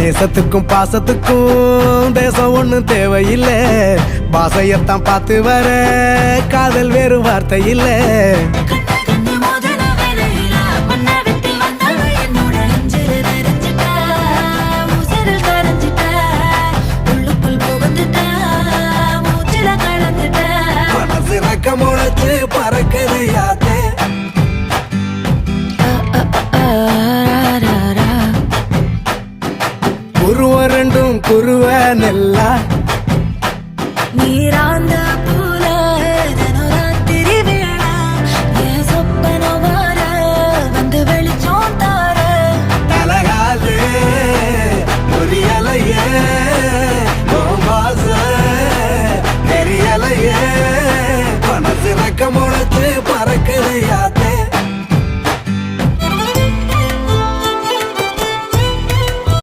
நேசத்துக்கும் பாசத்துக்கும் தேசம் ஒண்ணும் தேவையில்லை. பாசையத்தான் பார்த்து வர காதல் வேறு வார்த்தை இல்லை. முளைச்சு பறக்குது யாத்தே குருவ ரெண்டும் குருவ நெல்லா நீராந்த பூல தினராத்திரி வேளா என் சொப்பன வார வந்து வெளிச்சம் தார தலகாலே புரியலையே வாச தெரியலையே மனசு ரக்கமோட